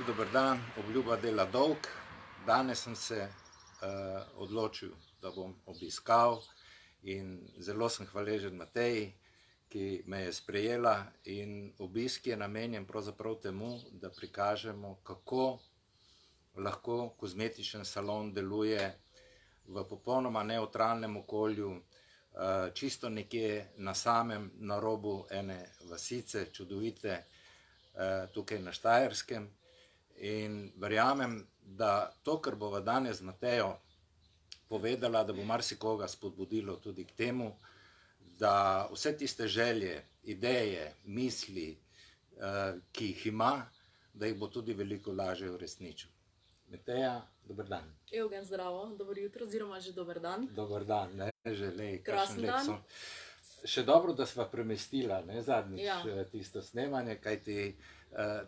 dober dan, obljuba dela dolg. Danes sem se odločil, da bom obiskal in zelo sem hvaležen Mateji, ki me je sprejela, in obisk je namenjen pravzaprav temu, da prikažemo, kako lahko kozmetičen salon deluje v popolnoma nevtralnem okolju, čisto nekje na robu ene vasice, čudovite, tukaj na Štajerskem. In verjamem, da to, kar bova danes z Matejo povedala, da bo marsikoga spodbudilo tudi k temu, da vse tiste želje, ideje, misli, ki jih ima, da jih bo tudi veliko lažje uresničil. Mateja, dober dan. Evgen, zdravo, dobro jutro, oziroma že dober dan. Dober dan, ne, že lej, Krasen dan. Še dobro, da sva premestila, ne, zadnjič tisto snemanje, kajti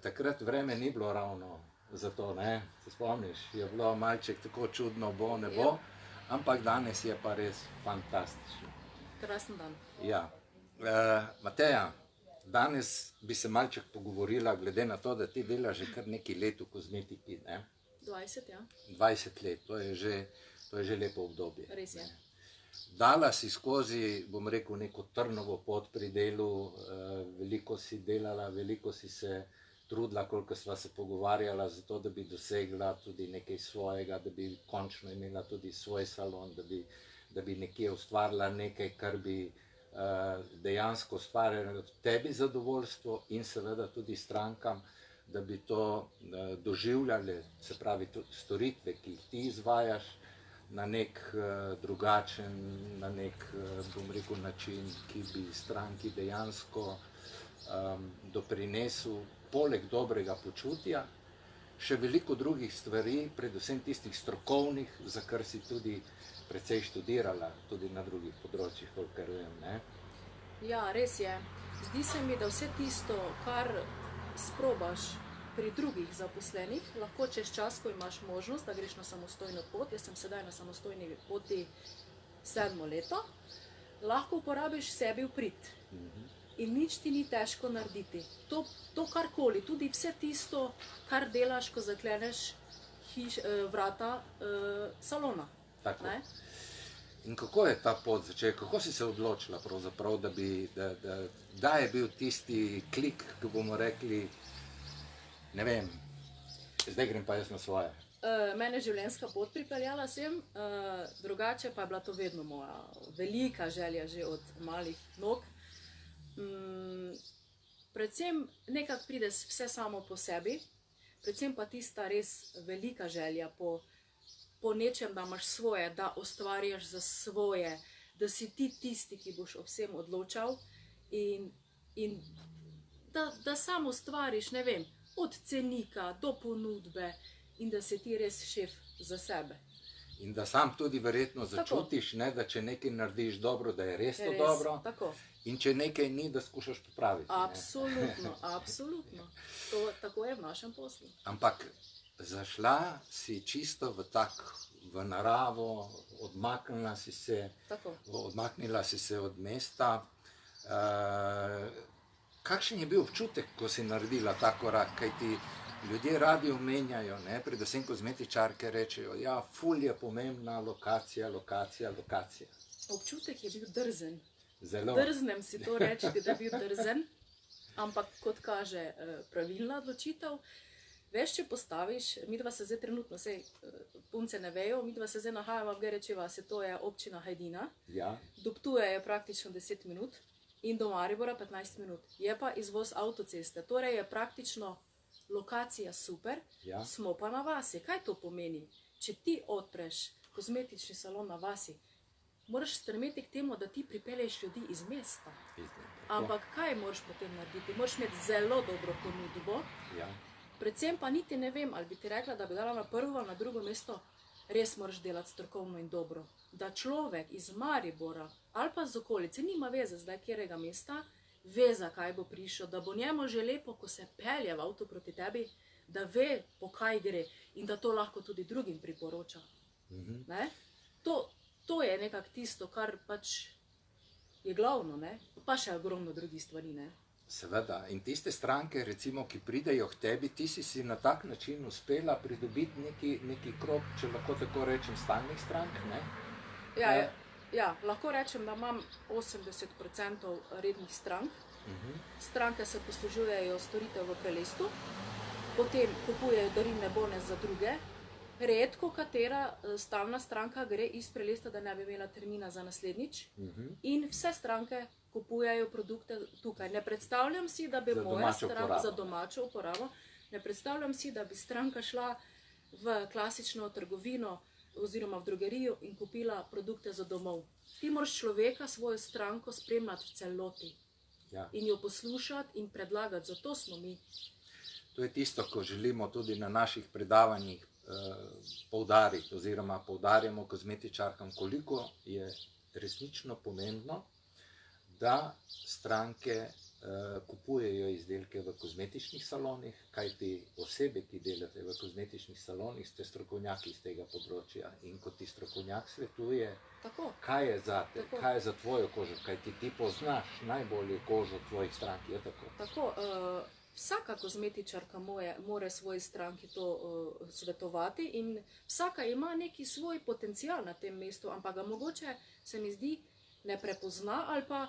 takrat vreme ni bilo ravno za to, ne, se spomniš, je bilo malček tako čudno, bo, ne bo, ampak danes je pa res fantastično. Krasen dan. Ja, Mateja, danes bi se malček pogovorila, glede na to, da ti delaš že kar nekaj let v kozmetiki, ne? 20, ja. 20 let, to je že lepo obdobje. Res je. Dala si skozi, bom rekel, neko trnovo pot pri delu, veliko si delala, veliko si se trudila, koliko sva se pogovarjala, zato da bi dosegla tudi nekaj svojega, da bi končno imela tudi svoj salon, da bi nekje ustvarila nekaj, kar bi dejansko ustvarjalo tebi zadovoljstvo in seveda tudi strankam, da bi to doživljali, se pravi storitve, ki jih ti izvajaš, na nek drugačen, na nek, bom rekel, način, ki bi stranki dejansko doprinesel, poleg dobrega počutja, še veliko drugih stvari, predvsem tistih strokovnih, za kar si tudi precej študirala, tudi na drugih področjih, kolikor vem, ne? Ja, res je. Zdi se mi, da vse tisto, kar sprobaš pri drugih zaposlenih, lahko čez čas, ko imaš možnost, da greš na samostojno pot, jaz sem sedaj na samostojni poti 7. leto, lahko uporabiš sebi v prid. In nič ti ni težko narediti. To karkoli, tudi vse tisto, kar delaš, ko zakleneš vrata salona. Tako. In kako je ta pot začela? Kako si se odločila pravzaprav, da je bil tisti klik, ki bomo rekli, ne vem, zdaj grem pa jaz na svoje? Mene je življenjska pot pripeljala sem, drugače pa je bila to vedno moja velika želja že od malih nog. Predvsem nekako pride vse samo po sebi, predvsem pa tista res velika želja po nečem, da imaš svoje, da ustvarjaš za svoje, da si ti tisti, ki boš o vsem odločal in da sam ustvariš, ne vem, od cenika do ponudbe in da si ti res šef za sebe. In da sam tudi verjetno začutiš, ne, da če nekaj narediš dobro, da je res to dobro. Tako. In če nekaj ni, da skušaš popraviti. Absolutno, absolutno. To tako je v našem poslu. Ampak zašla si čisto v naravo, odmaknila si se od mesta. Kakšen je bil občutek, ko si naredila ta korak? Kaj ti ljudje radi omenjajo, ne? Predvsem kozmetičarke rečejo, ja, ful je pomembna lokacija, lokacija, lokacija. Občutek je bil drzen. Zelo. Drznem si to reči, da je bil drzen, ampak kot kaže pravilna odločitev. Veš, če postaviš, midva se zdaj trenutno, sej punce ne vejo, midva se zdaj nahajamo v Gereči vasi, to je občina Hajdina. Ja. Do Ptuja je praktično 10 minut in do Maribora 15 minut. Je pa izvoz avtoceste, torej je praktično lokacija super, smo pa na vasi. Kaj to pomeni? Če ti odpreš kozmetični salon na vasi, moraš stremeti k temu, da ti pripelješ ljudi iz mesta. Ampak kaj moraš potem narediti? Moraš imeti zelo dobro ponudbo, predvsem pa niti ne vem, ali bi ti rekla, da bi dala na prvo ali na drugo mesto, res moraš delati strokovno in dobro. Da človek iz Maribora ali pa z okolice, nima veze zdaj kjerega mesta, ve, zakaj bo prišel, da bo njemu že lepo, ko se pelje v avto proti tebi, da ve, po kaj gre in da to lahko tudi drugim priporoča. To je nekako tisto, kar pač je glavno, ne? Pa še ogromno drugih stvari, ne? Seveda, in tiste stranke, recimo, ki pridejo k tebi, ti si na tak način uspela pridobiti neki krog, če lahko tako rečem, stalnih strank, ne? Ja, lahko rečem, da imam 80% rednih strank. Stranke se poslužujejo storitev v Prelestu, potem kupujejo darilne bone za druge. Redko katera stalna stranka gre iz Prelesta, da ne bi imela termina za naslednjič. In vse stranke kupujejo produkte tukaj. Ne predstavljam si, da bi moja stranka za domačo uporabo, ne predstavljam si, da bi stranka šla v klasično trgovino oziroma v drogerijo in kupila produkte za domov. Ti moraš človeka, svojo stranko spremljati v celoti. In jo poslušati in predlagati. Zato smo mi. To je tisto, ko želimo tudi na naših predavanjih poudariti oziroma poudarjamo kozmetičarkam, koliko je resnično pomembno, da stranke kupujejo izdelke v kozmetičnih salonih, kajti osebe, ki delate v kozmetičnih salonih, ste strokovnjaki iz tega področja in kot ti strokovnjak svetuje, kaj je zate, kaj je za tvojo kožo, kajti ti poznaš najbolje kožo tvojih strank, je tako? Tako, vsaka kozmetičarka mora svoji stranki to svetovati in vsaka ima neki svoj potencial na tem mestu, ampak ga mogoče, se mi zdi, ne prepozna ali pa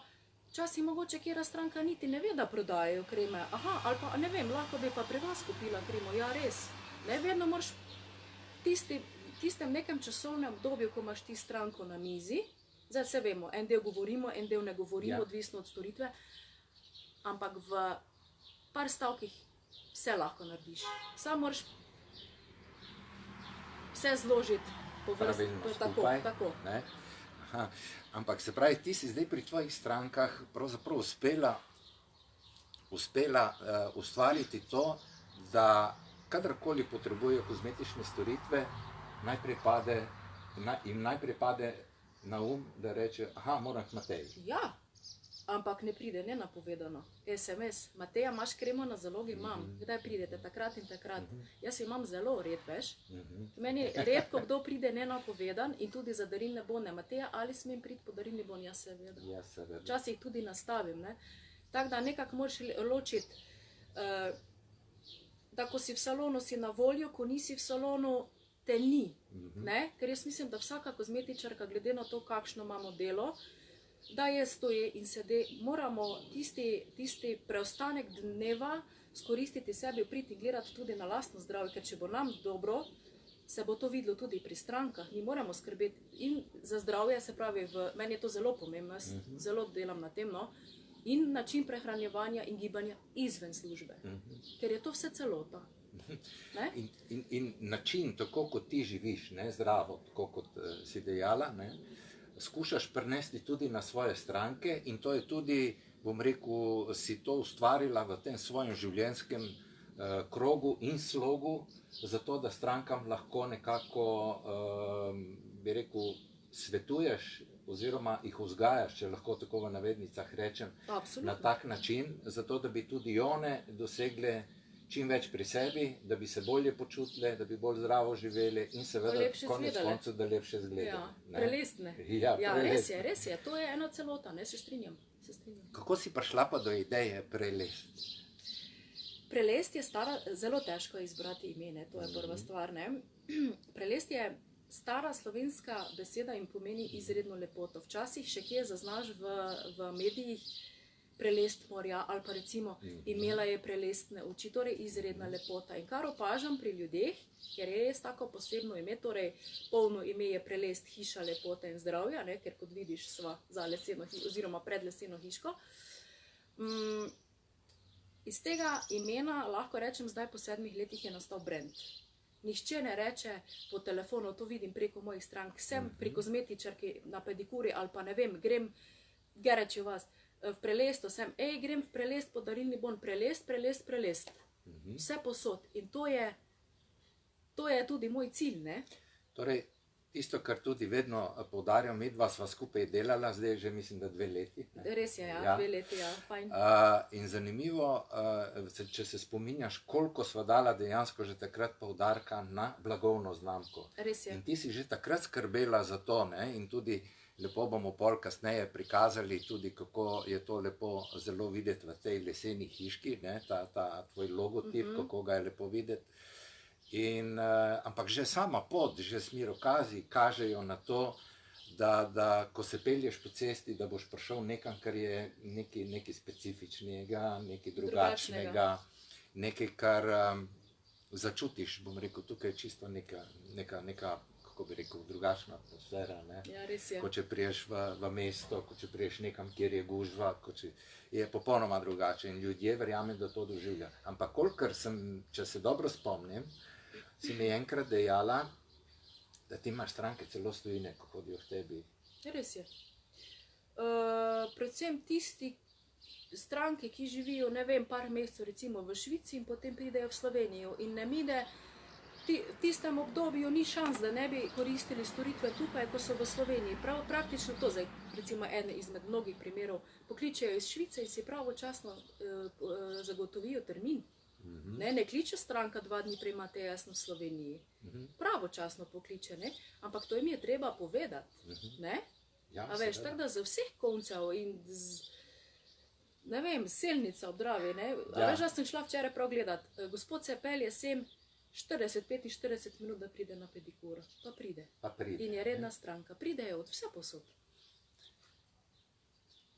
včasih mogoče kjera stranka niti ne ve, da prodajajo kreme. Aha, ali pa ne vem, lahko bi pa pri vas kupila kremo. Ja, res. Ne vedno moraš tistem nekem časovnem obdobju, ko imaš ti stranko na mizi, zdaj se vemo, en del govorimo, en del ne govorimo, odvisno od storitve, ampak v par stavkih vse lahko narediš. Samo moraš vse zložiti po vrsti. Tako. Aha, ampak se pravi, ti si zdaj pri tvojih strankah pravzaprav uspela ustvariti to, da kadarkoli potrebujejo kozmetične storitve, jim najprej pade na da reče, aha, moram k Mateji. Ja, ampak ne pride nenapovedano. SMS, Mateja, imaš kremo na zalogi? Imam. Kdaj pridete? Takrat in takrat. Jaz imam zelo red, veš. Meni redko kdo pride nenapovedan in tudi za darilne bone. Mateja, ali smem priti po darilni bon? Ja, seveda. Včasih tudi nastavim, ne. Tako da nekako moraš ločiti, da ko si v salonu, si na voljo, ko nisi v salonu, te ni. Ker jaz mislim, da vsaka kozmetičarka, glede na to, kakšno imamo delo, da je stoje in sede, moramo tisti preostanek dneva skoristiti sebi, priti in gledati tudi na lastno zdravje, ker če bo nam dobro, se bo to videlo tudi pri strankah. Mi moramo skrbeti in za zdravje, se pravi, meni je to zelo pomembno, jaz zelo delam na tem, in način prehranjevanja in gibanja izven službe, ker je to vse celota. In način, tako kot ti živiš, zdravo, tako kot si dejala, skušaš prenesti tudi na svoje stranke in to je tudi, bom rekel, si to ustvarila v tem svojem življenjskem krogu in slogu, zato da strankam lahko nekako, bi rekel, svetuješ oziroma jih vzgajaš, če lahko tako v navednicah rečem, na tak način, zato da bi tudi one dosegle čim več pri sebi, da bi se bolje počutile, da bi bolj zdravo živeli in seveda konec koncev, da lepše izgledali. Ja, prelestne. Ja, res je, to je ena celota, se strinjam. Kako si prišla pa do ideje Prelest? Prelest je stara, zelo težko je izbrati ime, to je prva stvar. Prelest je stara slovenska beseda in pomeni izredno lepoto. Včasih še kje zaznaš v medijih prelest morja, ali pa recimo imela je prelestne oči, torej izredna lepota. In kar opažam pri ljudeh, ker je res tako posebno ime, torej polno ime je Prelest, hiša lepote in zdravja, ker kot vidiš sva za leseno oziroma pred leseno hiško. Iz tega imena lahko rečem, zdaj po 7 letih je nastal brand. Nihče ne reče po telefonu, to vidim preko mojih strank, sem pri kozmetičarki na pedikuri ali pa ne vem, grem Gereči vas. V Prelestu sem, grem v Prelest po darilni bon, Prelest. Vse posod. In to je tudi moj cilj, Torej, tisto, kar tudi vedno poudarjam, midva sva skupaj delala, zdaj že mislim, da 2 leti. Res je, 2 leti, fajn. In zanimivo, če se spominjaš, koliko sva dala dejansko že takrat poudarka na blagovno znamko. Res je. In ti si že takrat skrbela za to, in tudi lepo bomo pol kasneje prikazali tudi, kako je to lepo zelo videti v tej leseni hiški, ne, ta tvoj logotip, kako ga je lepo videti. Ampak že sama pot, že smerokazi kažejo na to, da ko se pelješ po cesti, da boš prišel nekam, kar je nekaj specifičnega, nekaj drugačnega, nekaj, kar začutiš, bom rekel, tukaj je čisto neka, kako bi rekel, drugačna atmosfera, ne? Ja, res je. Ko če priješ v mesto, ko če priješ nekam, kjer je gužva, je popolnoma drugače in ljudje verjamem, da to doživlja. Ampak kolikor če se dobro spomnim, si mi enkrat dejala, da ti imaš stranke celo s tujine, ko hodijo v tebi. Res je. Predvsem tisti stranke, ki živijo, ne vem, par mesecev recimo v Švici in potem pridejo v Slovenijo in ne mine, v tistem obdobju ni šans, da ne bi koristili storitve tukaj, ko so v Sloveniji. Praktično to, zdaj recimo ene izmed mnogih primerov, pokličejo iz Švice in si pravočasno zagotovijo termin. Ne kliče stranka 2 dni prej imate jasno v Sloveniji. Pravočasno pokliče, ne? Ampak to jim je treba povedati. Ne? A veš, tako da za vseh koncev in ne vem, Selnica ob Dravi, ne? A veš, da sem šla včeraj prav gledat, gospod se pelje sem 40-45 minut, da pride na pedikuro. Pa pride. In je redna stranka. Pridejo od vse posod.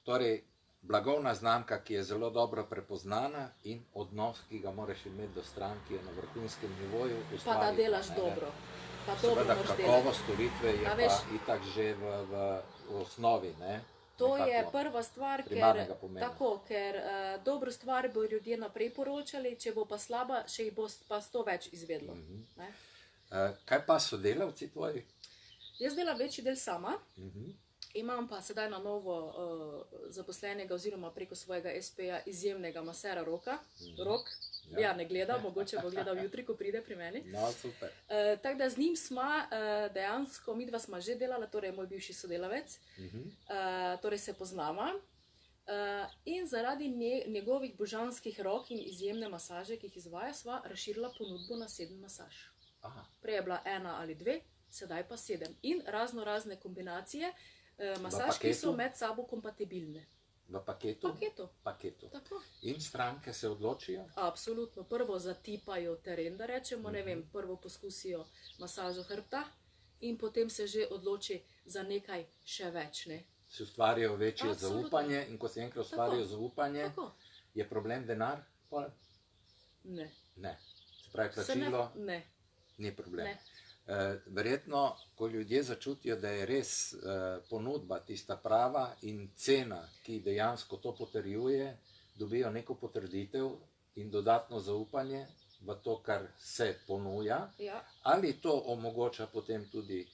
Torej, blagovna znamka, ki je zelo dobro prepoznana in odnos, ki ga moraš imeti do strank, ki je na vrhunskem nivoju. Pa da delaš dobro. Seveda kakovost storitve je pa itak že v osnovi, ne? To je prva stvar, ker dobro stvar bo ljudje naprej poročali, če bo pa slaba, še jih bo pa 100 več izvedlo. Kaj pa sodelavci tvoji? Jaz delam večji del sama. Imam pa sedaj na novo zaposlenega oziroma preko svojega SP-ja izjemnega masera Roka. Rok, ja ne gleda, mogoče bo gledal jutri, ko pride pri meni. No, super. Tako da z njim sva dejansko, midva sva že delala, torej moj bivši sodelavec, torej se poznava. In zaradi njegovih božanskih rok in izjemne masaže, ki jih izvaja, sva razširila ponudbo na 7 masaž. Prej je bila 1 ali 2, sedaj pa 7. In razne kombinacije masaž, ki so med sabo kompatibilne. V paketu? Paketu. Tako. In stranke se odločijo? Absolutno. Prvo zatipajo teren, da rečemo, ne vem, prvo poskusijo masažo hrbta in potem se že odloči za nekaj še več, ne. Se ustvarjajo večje zaupanje in ko se enkrat ustvarjajo zaupanje, je problem denar? Ne. Ne. Se pravi, plačilo? Ne. Ni problem. Ne. Verjetno, ko ljudje začutijo, da je res ponudba tista prava in cena, ki dejansko to potrjuje, dobijo neko potrditev in dodatno zaupanje v to, kar se ponuja, ali to omogoča potem tudi,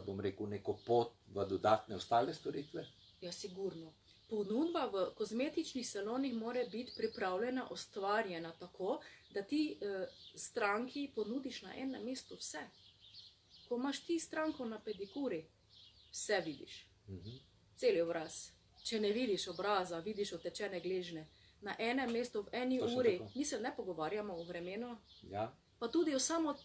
bom rekel, neko pot v dodatne ostale storitve? Ja, sigurno. Ponudba v kozmetičnih salonih mora biti pripravljena, ustvarjena tako, da ti stranki ponudiš na enem mestu vse. Ko imaš ti stranko na pedikuri, vse vidiš. Cel obraz. Če ne vidiš obraza, vidiš otečene gležnje. Na enem mestu, v eni uri, mi se ne pogovarjamo o vremenu, pa tudi samo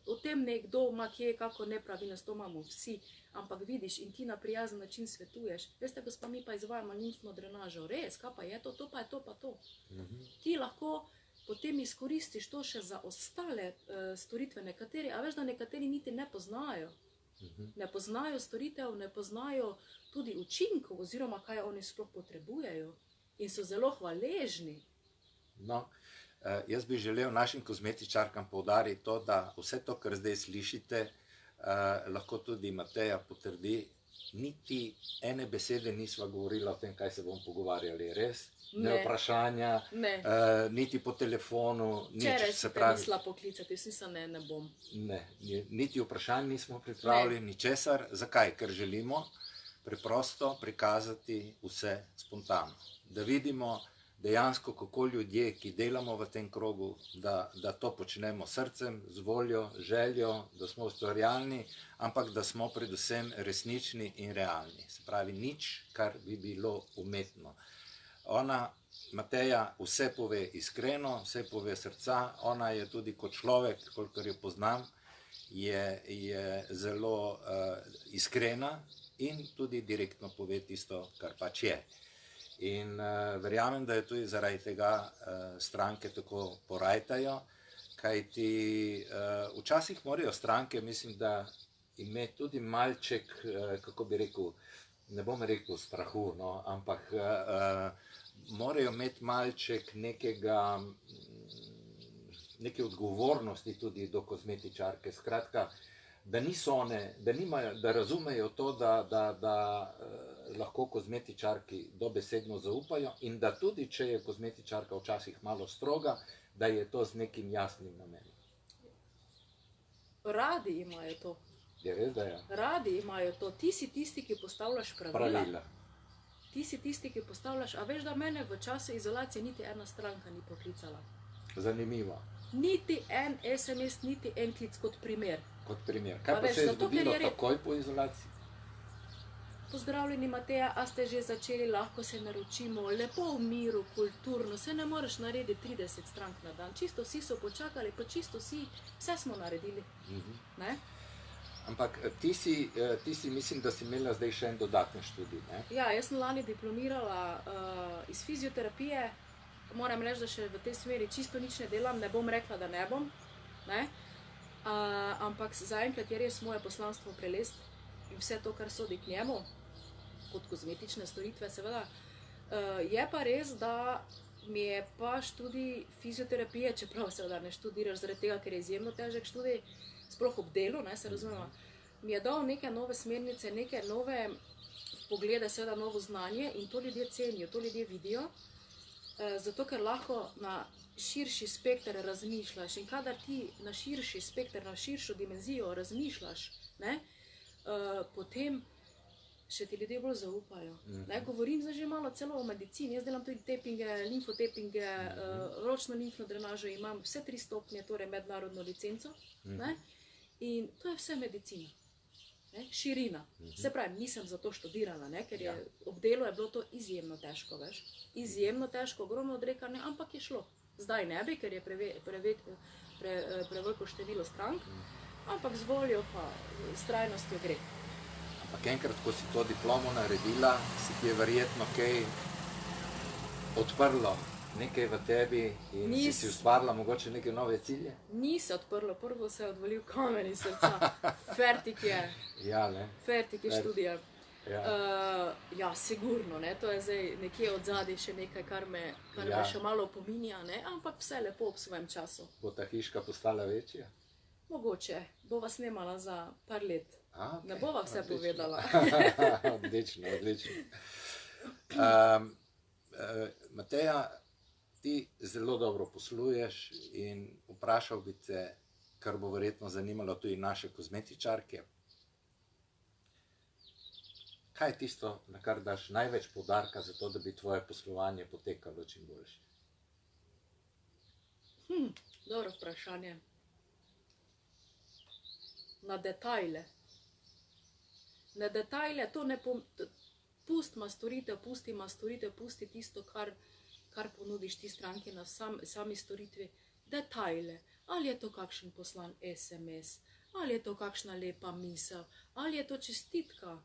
o tem nekdo ima kje, kako nepravilnost, to imamo vsi, ampak vidiš in ti na prijazen način svetuješ. Veste, gospa, mi pa izvajamo limfno drenažo. Res, kaj pa je to, to pa je to, pa to. Ti lahko potem izkoristiš to še za ostale storitve, nekateri, a veš, da nekateri niti ne poznajo. Ne poznajo storitev, ne poznajo tudi učinkov, oziroma kaj oni sploh potrebujejo in so zelo hvaležni. No, jaz bi želel našim kozmetičarkam poudariti to, da vse to, kar zdaj slišite, lahko tudi Mateja potrdi, niti ene besede nisva govorila o tem, kaj se bomo pogovarjali, res? Ne vprašanja, niti po telefonu. Včeraj si te mislila poklicati, ne bom. Ne, niti vprašanj nismo pripravili, ničesar. Zakaj? Ker želimo preprosto prikazati vse spontano. Da vidimo dejansko, kako ljudje, ki delamo v tem krogu, da to počnemo srcem, z voljo, željo, da smo ustvarjalni, ampak da smo predvsem resnični in realni. Se pravi, nič, kar bi bilo umetno. Ona, Mateja, vse pove iskreno, vse pove srca, ona je tudi kot človek, kolikor jo poznam, je zelo iskrena in tudi direktno pove tisto, kar pač je. In verjamem, da je tudi zaradi tega stranke tako porajtajo, kajti včasih morajo stranke, mislim, da imeti tudi malček, kako bi rekel, ne bom rekel strahu, no, ampak morajo imeti malček neke odgovornosti tudi do kozmetičarke. Skratka, da niso one, da razumejo to, da lahko kozmetičarki dobesedno zaupajo in da tudi, če je kozmetičarka včasih malo stroga, da je to z nekim jasnim namenom. Radi imajo to. Je res, da je? Radi imajo to. Ti si tisti, ki postavljaš pravila. Ti si tisti, ki postavljaš, a veš, da mene v času izolacije niti ena stranka ni poklicala. Zanimivo. Niti en SMS, niti en klic kot primer. Kot primer. Kaj pa se je zgodilo takoj po izolaciji? Pozdravljeni Mateja, a ste že začeli, lahko se naročimo, lepo v miru, kulturno, se ne moreš narediti 30 strank na dan. Čisto vsi so počakali, pa čisto vse smo naredili. Ne? Ampak ti si mislim, da si imela zdaj še en dodatni študij, ne? Ja, jaz sem lani diplomirala iz fizioterapije. Moram reči, da še v tej smeri čisto nič ne delam, ne bom rekla, da ne bom. Ne? Ampak zaenkrat je res moje poslanstvo prelest in vse to, kar sodi k njemu, kot kozmetične storitve seveda. Je pa res, da mi je pa študij fizioterapije, čeprav seveda ne študiraš zaradi tega, ker je izjemno težek študij, sploh ob delu, ne, se razumemo, mi je dal neke nove smernice, neke nove poglede, seveda novo znanje in to ljudje cenijo, to ljudje vidijo, zato ker lahko na širši spekter razmišljaš in kadar ti na širši spekter, na širšo dimenzijo razmišljaš, ne, potem še ti ljudje bolj zaupajo. Ne, govorim zdaj že malo celo o medicini, jaz delam tudi tapinge, limfotapinge, ročno limfno drenažo, imam vse 3 stopnje, torej mednarodno licenco, ne, in to je vse medicina. Ne, širina. Se pravi, nisem zato študirala, ne, ker je ob delu je bilo to izjemno težko, veš. Izjemno težko, ogromno odrekanje, ampak je šlo. Zdaj ne bi, ker je preveliko število strank, ampak z voljo pa s trajnostjo gre. Ampak enkrat, ko si to diplomo naredila, si ti je verjetno kaj odprlo, nekaj v tebi in si ustvarila mogoče neke nove cilje? Ni se odprlo, prvo se je odvalil kamen iz srca. Fertik je. Ja, ne? Fertik je študija. Ja, sigurno, ne, to je zdaj nekje od zadaj še nekaj, kar me še malo opominja, ne, ampak vse lepo ob svojem času. Bo ta hiška postala večja? Mogoče, bova snemala za par let. Ne bova vse povedala. Odlično, odlično. Mateja, ti zelo dobro posluješ in vprašal bi te, kar bo verjetno zanimalo tudi naše kozmetičarke, kaj je tisto, na kar daš največ poudarka za to, da bi tvoje poslovanje potekalo čim boljše? Dobro vprašanje. Na detajle. Na detajle, to ne pustima storitev, pusti tisto, kar ponudiš ti stranki na sami storitvi. Detajle. Ali je to kakšen poslan SMS, ali je to kakšna lepa misel, ali je to čestitka.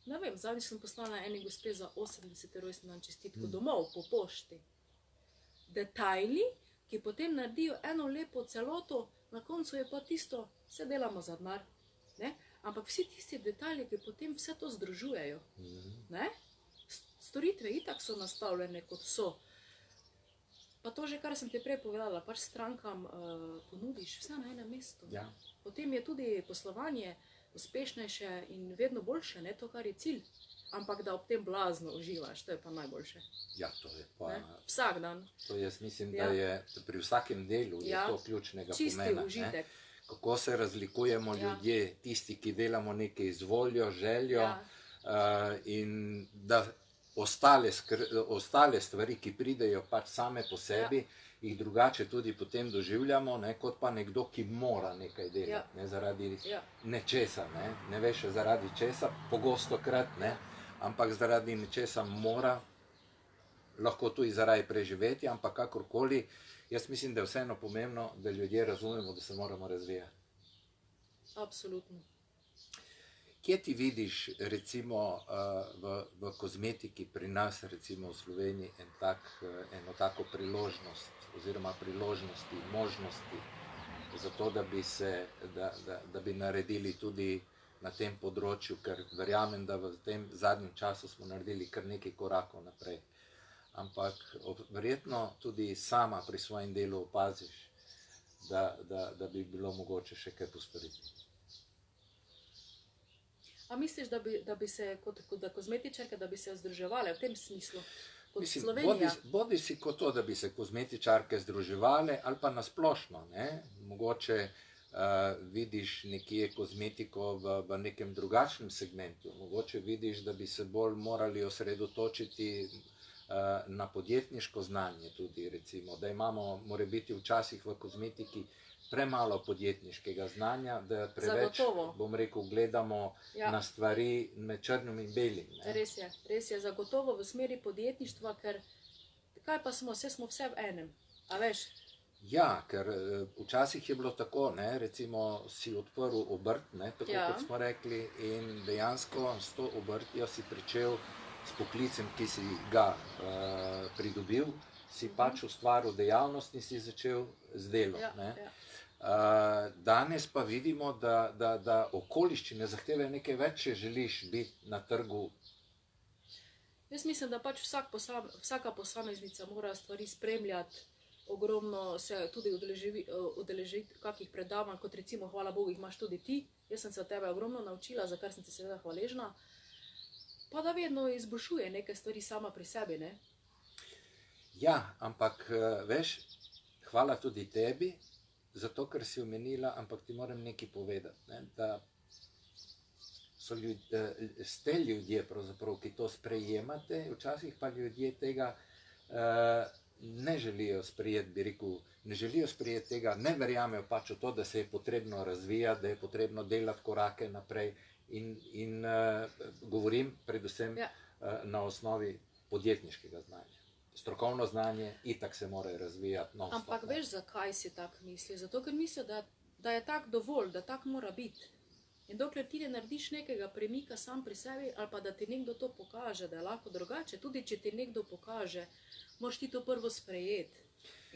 Ne vem, zadnjič sem poslala eni gospe za 80. rojstni dan čestitko domov po pošti. Detajli, ki potem naredijo eno lepo celoto, na koncu je pa tisto, vse delamo za denar, ne? Ampak vsi tisti detajli, ki potem vse to združujejo, ne? Storitve itak so nastavljene kot so. Pa to že, kar sem ti prej povedala, pač strankam ponudiš vse na enem mestu. Potem je tudi poslovanje uspešnejše in vedno boljše, ne, to, kar je cilj. Ampak da ob tem blazno uživaš, to je pa najboljše. Ja, to je pa... Vsak dan. To jaz mislim, da je pri vsakem delu je to ključnega pomena. Čisti užitek. Kako se razlikujemo ljudje, tisti, ki delamo nekaj z voljo, željo in da ostale stvari, ki pridejo pač same po sebi, jih drugače tudi potem doživljamo, kot pa nekdo, ki mora nekaj delati, zaradi nečesa, ne veš zaradi česa, pogostokrat, ampak zaradi nečesa mora, lahko tudi zaradi preživetja, ampak kakorkoli, jaz mislim, da je vseeno pomembno, da ljudje razumemo, da se moramo razvijati. Absolutno. Kje ti vidiš recimo v kozmetiki pri nas, recimo v Sloveniji, eno tako priložnost oziroma priložnosti, možnosti za to, da bi naredili tudi na tem področju, ker verjamem, da v tem zadnjem času smo naredili kar nekaj korakov naprej. Ampak verjetno tudi sama pri svojem delu opaziš, da bi bilo mogoče še kaj postoriti. A misliš, da bi se kot kozmetičarke, da bi se združevale v tem smislu? Bodi si kot to, da bi se kozmetičarke združevale, ali pa nasplošno, ne? Mogoče vidiš nekje kozmetiko v nekem drugačnem segmentu. Mogoče vidiš, da bi se bolj morali osredotočiti na podjetniško znanje tudi, recimo, da imamo, more biti včasih v kozmetiki premalo podjetniškega znanja, da preveč, bom rekel, gledamo na stvari med črnim in belim. Ne? Res je, zagotovo v smeri podjetništva, ker kaj pa smo, vse smo vse v enem, a veš? Ja, ker včasih je bilo tako, ne, recimo si odprl obrt, ne, tako kot smo rekli, in dejansko s to obrtjo si pričel s poklicem, ki si ga pridobil, si pač ustvaril dejavnost in si začel z delom. Ne. Danes pa vidimo, da okoliščine zahtevajo nekaj več, če želiš biti na trgu. Jaz mislim, da pač vsaka posameznica mora stvari spremljati, ogromno se tudi udeležiti kakih predavanj, kot recimo, hvala Bogu, jih imaš tudi ti. Jaz sem se od tebe ogromno naučila, za kar sem ti seveda hvaležna. Pa da vedno izboljšuje neke stvari sama pri sebi, ne? Ja, ampak veš, hvala tudi tebi, zato ker si omenila, ampak ti moram nekaj povedati, ne, da ste ljudje, pravzaprav, ki to sprejemate, včasih pa ljudje tega ne želijo sprejeti, bi rekel, ne želijo sprejeti tega, ne verjamejo pač v to, da se je potrebno razvijati, da je potrebno delati korake naprej in govorim predvsem na osnovi podjetniškega znanja. Strokovno znanje itak se mora razvijati. Ampak veš, zakaj si tak misli? Zato, ker mislijo, da je tak dovolj, da tak mora biti. In dokler ti ne narediš nekega premika sam pri sebi, ali pa da ti nekdo to pokaže, da je lahko drugače, tudi če ti nekdo pokaže, moraš ti to prvo sprejeti.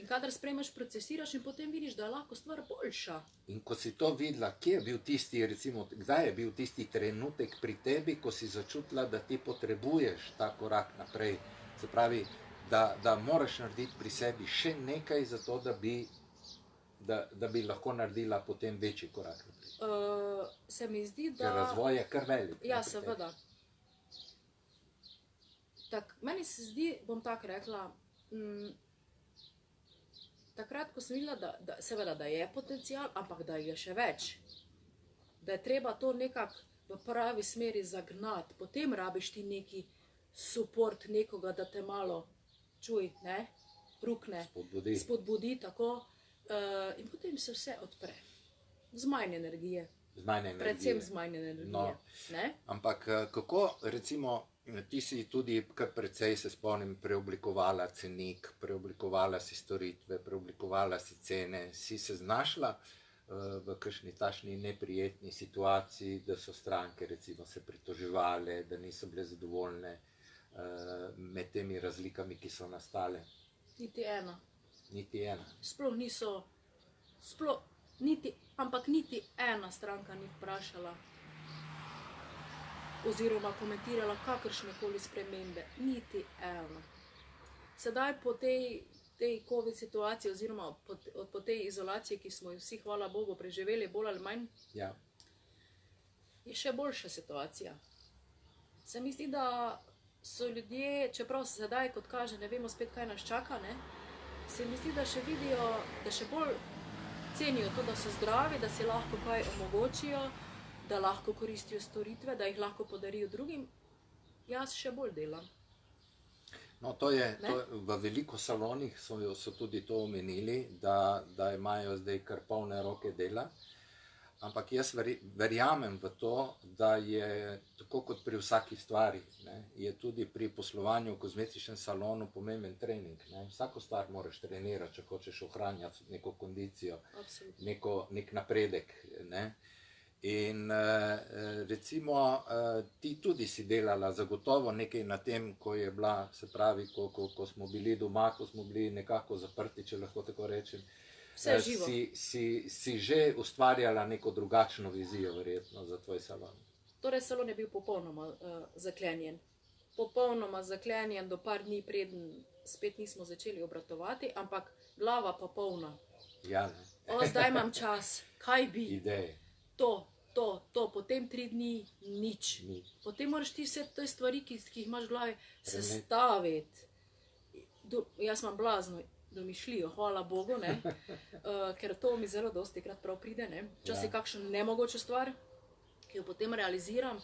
In kadar sprejmeš, procesiraš in potem vidiš, da je lahko stvar boljša. In ko si to videla, kje je bil tisti, recimo, kdaj je bil tisti trenutek pri tebi, ko si začutila, da ti potrebuješ ta korak naprej? Se pravi, da moraš narediti pri sebi še nekaj za to, da bi lahko naredila potem večji korak naprej. Se mi zdi, da... Ker razvoj je kar velik. Ja, seveda. Meni se zdi, bom tako rekla, takrat, ko sem videla, seveda, da je potencial, ampak da je še več. Da je treba to nekako v pravi smeri zagnati. Potem rabiš ti neki support nekoga, da te malo čuj, ne, rukne, spodbudi, tako, in potem se vse odpre. Z manj energije. Predvsem z manj energije. Ne? Ampak kako, recimo, ti si tudi kar precej, se spomnim, preoblikovala cenik, preoblikovala si storitve, preoblikovala si cene, si se znašla v kakšni takšni neprijetni situaciji, da so stranke, recimo, se pritoževale, da niso bile zadovoljne med temi razlikami, ki so nastale? Niti ena. Niti ena. Sploh niso, ampak niti ena stranka ni vprašala oziroma komentirala kakršnekoli spremembe. Niti ena. Sedaj po tej COVID situaciji oziroma po tej izolaciji, ki smo vsi, hvala Bogu, preživeli bolj ali manj, je še boljša situacija. Se mi zdi, da so ljudje, čeprav se sedaj, kot kaže, ne vemo spet, kaj nas čaka, ne, se mi zdi, da še vidijo, da še bolj cenijo to, da so zdravi, da si lahko kaj omogočijo, da lahko koristijo storitve, da jih lahko podarijo drugim. Jaz še bolj delam. No, to je, v veliko salonih so tudi to omenili, da imajo zdaj kar polne roke dela. Ampak jaz verjamem v to, da je tako kot pri vsaki stvari, ne, je tudi pri poslovanju v kozmetičnem salonu pomemben trening. Ne. Vsako stvar moraš trenirati, če hočeš ohranjati neko kondicijo, nek napredek. Ne. In recimo ti tudi si delala zagotovo nekaj na tem, ko je bila, se pravi, ko smo bili doma, ko smo bili nekako zaprti, če lahko tako rečem. Vse živo. Si že ustvarjala neko drugačno vizijo verjetno za tvoj salon. Torej salon je bil popolnoma zaklenjen. Popolnoma zaklenjen do par dni preden spet nismo začeli obratovati, ampak glava pa polna. Ja, ne. Zdaj imam čas, kaj bi? Ideje. To, potem 3 dni nič. Potem moraš ti vse te stvari, ki jih imaš v glavi, sestaviti. Jaz imam blazno domišljijo, hvala Bogu, ne? Ker to mi zelo dostikrat prav pride, ne? Včasih je kakšna nemogoča stvar, ki jo potem realiziram.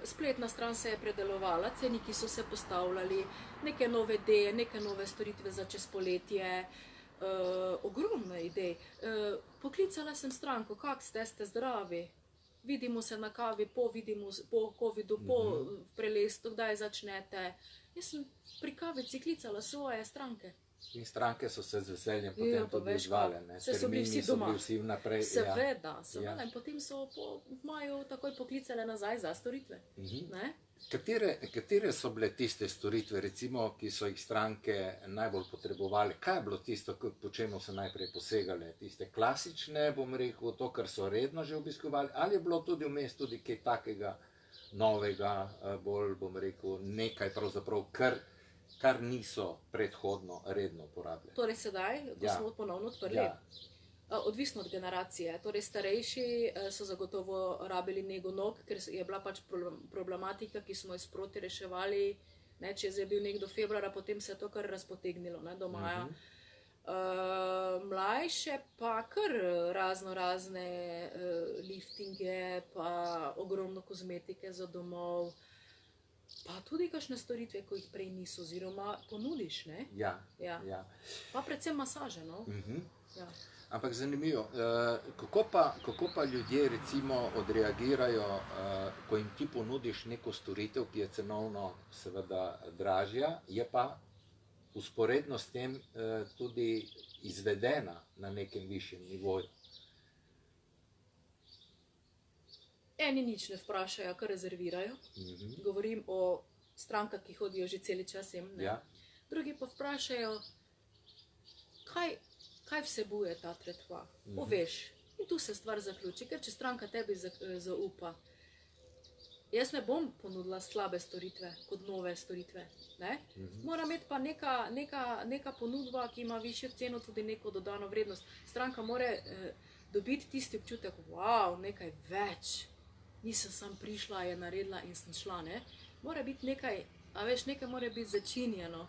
Spletna stran se je predelovala, ceniki so se postavljali, neke nove ideje, neke nove storitve za čez poletje, ogromno idej. Poklicala sem stranko, kak ste zdravi, vidimo se na kavi, po covidu, po prelestu, kdaj začnete. Jaz sem pri kavici klicala svoje stranke. In stranke so se z veseljem potem tudi odzvale. So bili vsi doma. Vnaprej, seveda. In potem so v maju takoj poklicale nazaj za storitve. Katere so bile tiste storitve, recimo, ki so jih stranke najbolj potrebovali? Kaj je bilo tisto, po čemu so najprej posegale? Tiste klasične, bom rekel, to, kar so redno že obiskovali, ali je bilo tudi vmes tudi kaj takega novega, bolj, bom rekel, nekaj pravzaprav, kar niso predhodno redno uporabljali? Torej sedaj, ko smo ponovno odprli, odvisno od generacije. Torej starejši so zagotovo rabili nego nog, ker je bila pač problematika, ki smo jo sproti reševali. Če je bil nek do februarja, potem se je to kar razpotegnilo do maja. Mlajše pa kar razne liftinge, pa ogromno kozmetike za domov, pa tudi kakšne storitve, ko jih prej niso, oziroma ponudiš, ne? Ja. Pa predvsem masaže, no? Ampak zanimivo, kako pa ljudje recimo odreagirajo, ko jim ti ponudiš neko storitev, ki je cenovno seveda dražja, je pa vzporedno s tem tudi izvedena na nekem višjem nivoju? Eni nič ne vprašajo, kar rezervirajo. Govorim o strankah, ki hodijo že celi čas sem. Drugi pa vprašajo, kaj vsebuje ta tretma. Poveš. In tu se stvar zaključi, ker če stranka tebi zaupa, jaz ne bom ponudila slabe storitve kot nove storitve. Mora imeti pa neka ponudba, ki ima višjo ceno, tudi neko dodano vrednost. Stranka mora dobiti tisti občutek, wow, nekaj več. Nisem sam prišla, je naredila in sem šla. Mora biti nekaj, a veš, nekaj mora biti začinjeno.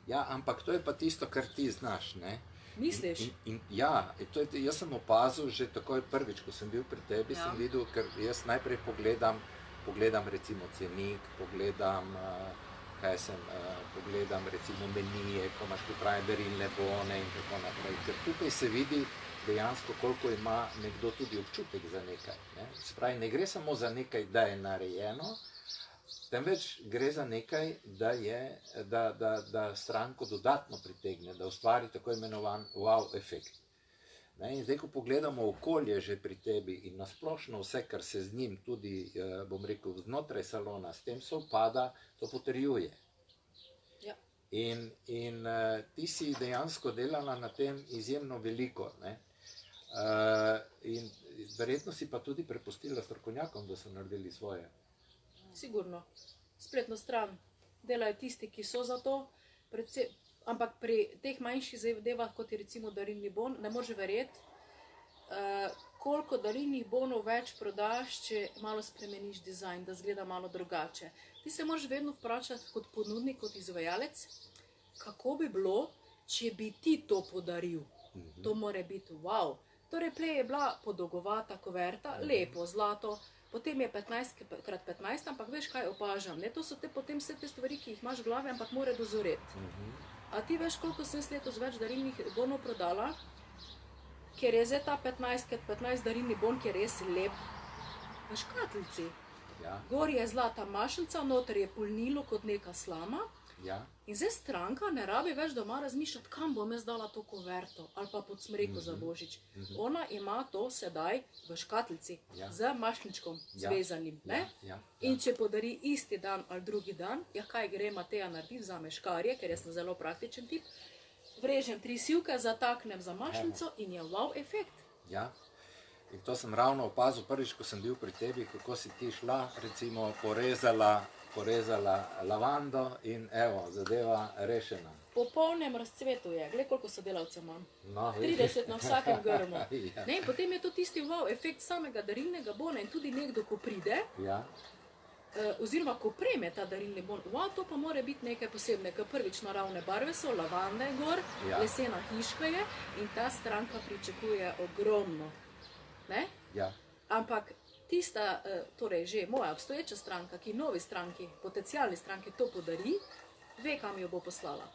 Ja, ampak to je pa tisto, kar ti znaš, ne? Misliš? Ja, jaz sem opazil že takoj prvič, ko sem bil pri tebi, sem videl, ker jaz najprej pogledam recimo cenik, pogledam recimo menije, ko imaš pripravljene darilne bone in tako naprej. Ker tukaj se vidi dejansko, koliko ima nekdo tudi občutek za nekaj. Se pravi, ne gre samo za nekaj, da je narejeno, temveč gre za nekaj, da stranko dodatno pritegne, da ustvari tako imenovan wow efekt. In zdaj, ko pogledamo okolje že pri tebi in nasplošno vse, kar se z njim tudi, bom rekel, znotraj salona, s tem sovpada, to potrjuje. In ti si dejansko delala na tem izjemno veliko. In verjetno si pa tudi prepustila strokovnjakom, da so naredili svoje. Sigurno. Spletno stran delajo tisti, ki so za to, ampak pri teh manjših zadevah, kot je recimo darilni bon, ne moreš verjeti, koliko darilnih bonov več prodaš, če malo spremeniš dizajn, da zgleda malo drugače. Ti se moraš vedno vprašati kot ponudnik, kot izvajalec, kako bi bilo, če bi ti to podaril. To mora biti wow. Torej, prej je bila podolgovata kuverta, lepo, zlato, potem je 15x15, ampak veš, kaj opažam. To so potem vse te stvari, ki jih imaš v glavi, ampak mora dozoreti. A ti veš, koliko sem letos več darilnih bonov prodala, ker je zdaj ta 15x15 darilni bon, ki je res lep, v škatlici. Gor je zlata mašnica, noter je polnilo kot neka slama, Ja. In zdaj stranka ne rabi več doma razmišljati, kam bom jaz dala to kuverto ali pa pod smreko za Božič. Ona ima to sedaj v škatlici z mašničkom zvezanim. In če podari isti dan ali drugi dan, kaj gre Mateja narediti, vzame škarje, ker jaz sem zelo praktičen tip, vrežem 3 sivke, zataknem za mašnico in je wow efekt. Ja. In to sem ravno opazil prvič, ko sem bil pri tebi, kako si ti šla, recimo porezala lavando in evo, zadeva rešena. Po polnem razcvetu je, gled koliko sodelavcev imam. No, 30 na vsakem grmu. In potem je to tisti wow efekt samega darilnega bona in tudi nekdo, ko pride, oziroma ko prejme ta darilni bon, wow, to pa mora biti nekaj posebnega. Prvič naravne barve so, lavanda je gor, lesena hiška je in ta stranka pričakuje ogromno. Ampak tista, torej že moja obstoječa stranka, ki novi stranki, potencialni stranki to podari, ve, kam jo bo poslala.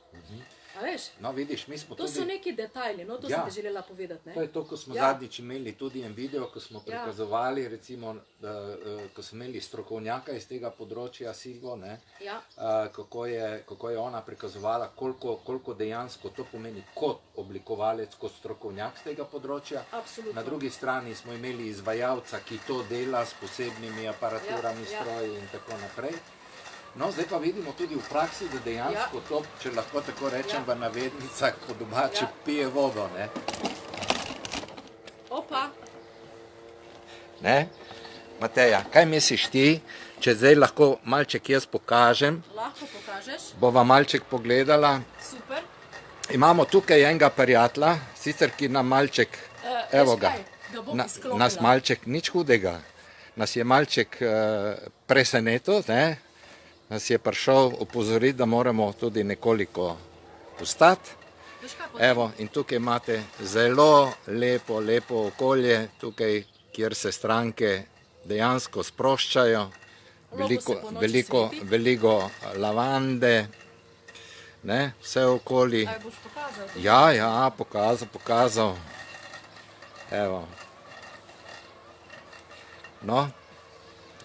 A veš? No, vidiš, mi smo to tudi... so neki detajli, no, to sem te želela povedati, ne? To je to, ko smo zadnjič imeli tudi en video, ko smo prikazovali, recimo, ko smo imeli strokovnjaka iz tega področja, Silvo, ne? Kako je ona prikazovala, koliko dejansko to pomeni kot oblikovalec, kot strokovnjak z tega področja. Absolutno. Na drugi strani smo imeli izvajalca, ki to dela s posebnimi aparaturami, stroji in tako naprej. No, zdaj pa vidimo tudi v praksi, da dejansko to, če lahko tako rečem, v navednicah po domači pije vodo, ne? Opa! Ne? Mateja, kaj misliš ti, če zdaj lahko malček jaz pokažem? Lahko pokažeš. Bova malček pogledala. Super. Imamo tukaj enega prijatelja, sicer ki nam malček, evo ga, nas malček, nič hudega, nas je malček presenetil, ne? Nas je prišel opozoriti, da moramo tudi nekoliko ustati. Evo, in tukaj imate zelo lepo okolje, tukaj, kjer se stranke dejansko sproščajo, veliko lavande, ne, vse okoli. Aj boš pokazal? Ja, pokazal. Evo. No,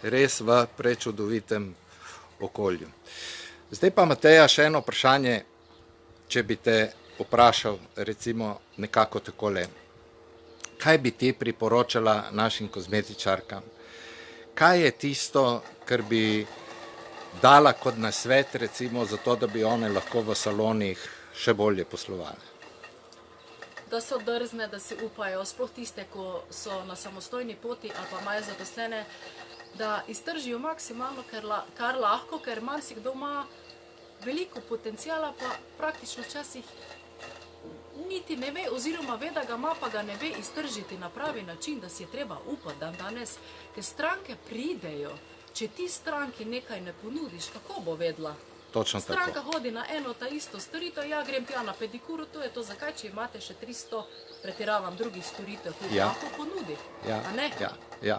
res v prečudovitem okolju. Zdaj pa, Mateja, še eno vprašanje, če bi te vprašal, recimo nekako takole. Kaj bi ti priporočala našim kozmetičarkam? Kaj je tisto, kar bi dala kot nasvet, recimo, zato, da bi one lahko v salonih še bolje poslovali? Da so drzne, da si upajo, sploh tiste, ko so na samostojni poti ali pa imajo zaposlene, da iztržijo maksimalno, kar lahko, ker marsikdo ima veliko potencijala, pa praktično včasih niti ne ve, oziroma ve, da ga ima, pa ga ne ve iztržiti na pravi način, da si je treba upati dan danes, ker stranke pridejo. Če ti stranki nekaj ne ponudiš, kako bo vedla? Točno tako. Stranka hodi na eno ta isto storitev, ja, grem tja na pedikuru, to je to, zakaj, če imate še 300, pretiravam, drugih storitev, ki lahko ponudi, a ne? Ja.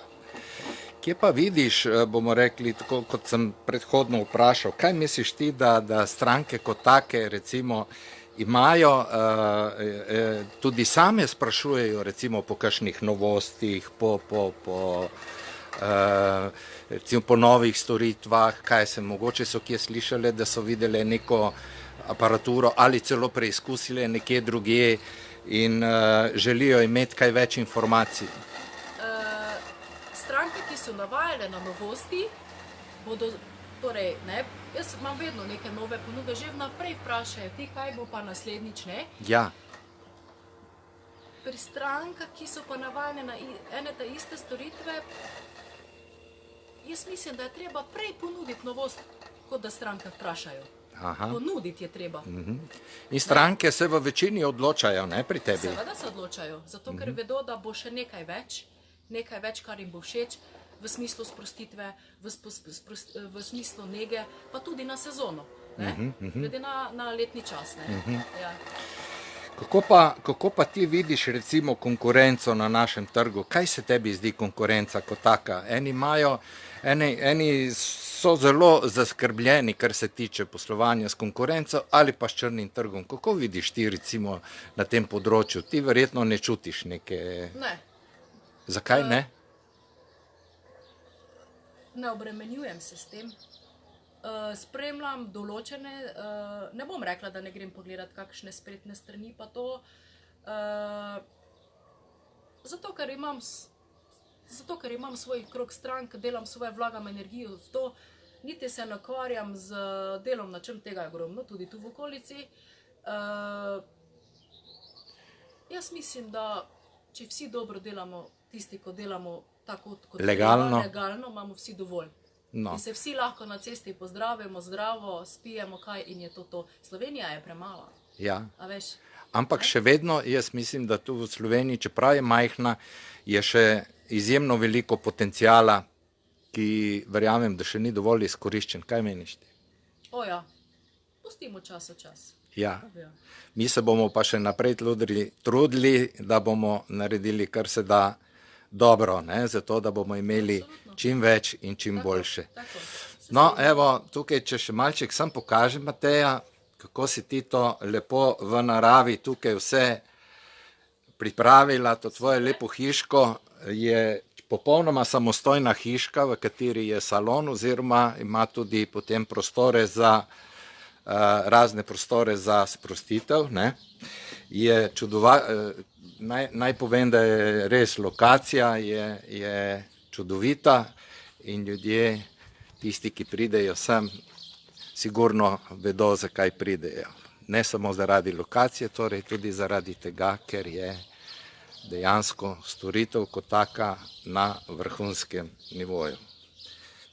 Kje pa vidiš, bomo rekli, tako kot sem predhodno vprašal, kaj misliš ti, da stranke kot take, recimo, imajo, tudi same sprašujejo, recimo, po kakšnih novostih, recimo po novih storitvah, kaj se mogoče so kje slišali, da so videli neko aparaturo ali celo preizkusili nekje drugje in želijo imeti kaj več informacij? Stranke, ki so navajale na novosti, bodo, torej, ne, jaz imam vedno neke nove ponudbe, že vnaprej vprašajo, ti kaj bo pa naslednjič, ne? Ja. Pri strankah, ki so pa navajene na ene ta iste storitve, jaz mislim, da je treba prej ponuditi novost, kot da stranke vprašajo. Ponuditi je treba. In stranke se v večini odločajo, ne, pri tebi? Seveda se odločajo, zato ker vedo, da bo še nekaj več, kar jim bo všeč, v smislu sprostitve, v smislu nege, pa tudi na sezono, ne? Glede na letni čas, ne? Ja. Kako pa ti vidiš, recimo, konkurenco na našem trgu? Kaj se tebi zdi konkurenca kot taka? Eni so zelo zaskrbljeni, kar se tiče poslovanja s konkurenco ali pa s črnim trgom. Kako vidiš ti, recimo, na tem področju? Ti verjetno ne čutiš neke... Ne. Zakaj ne? Ne obremenjujem se s tem. spremljam določene, ne bom rekla, da ne grem pogledat kakšne spletne strani, pa to, zato ker imam svoj krog strank, delam svoje, vlagam energijo v to, niti se ne ukvarjam z delom, na čem tega je ogromno, tudi tu v okolici. Jaz mislim, da če vsi dobro delamo, tisti, ko delamo tako kot legalno, imamo vsi dovolj. No. In se vsi lahko na cesti pozdravimo, zdravo, spijemo kaj in je to. Slovenija je premala. Ja. A veš? Ampak še vedno, jaz mislim, da tu v Sloveniji, čeprav je majhna, je še izjemno veliko potencijala, ki verjamem, da še ni dovolj izkoriščen. Kaj meniš ti? O ja, pustimo čas v čas. Ja. Mi se bomo pa še naprej trudili, da bomo naredili kar se da dobro, ne? Zato, da bomo imeli čim več in čim boljše. No, evo, tukaj, če še malček sam pokažem, Mateja, kako si ti to lepo v naravi tukaj vse pripravila, to tvoje lepo hiško je popolnoma samostojna hiška, v kateri je salon oziroma ima tudi potem prostore za razne prostore za sprostitev, ne. Je naj povem, da je res lokacija, je čudovita in ljudje, tisti, ki pridejo sem, sigurno vedo, zakaj pridejo. Ne samo zaradi lokacije, torej tudi zaradi tega, ker je dejansko storitev kot taka na vrhunskem nivoju.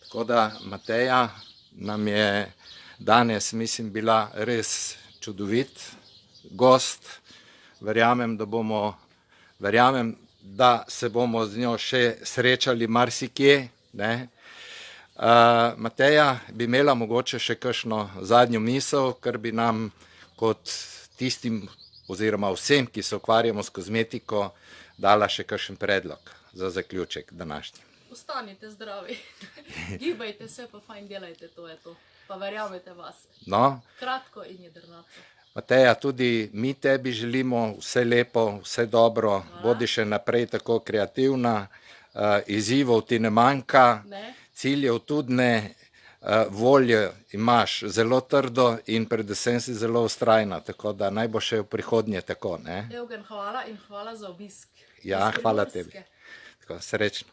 Tako da, Mateja, nam je danes, mislim, bila res čudovit gost. Verjamem, da se bomo z njo še srečali marsikje, ne. Mateja, bi imela mogoče še kakšno zadnjo misel, ker bi nam kot tistim oziroma vsem, ki se ukvarjamo s kozmetiko, dala še kakšen predlog za zaključek današnji. Ostanite zdravi, gibajte se, pa fajn delajte, to je to. Pa verjamete vas. No. Kratko in jedrnato. Mateja, tudi mi tebi želimo vse lepo, vse dobro, bodi še naprej tako kreativna, izzivov ti ne manjka, ciljev tudi ne, voljo imaš zelo trdo in predvsem si zelo vztrajna, tako da naj bo še v prihodnje tako, ne. Eugen, hvala in hvala za obisk. Ja, hvala tebi. Tako, srečno.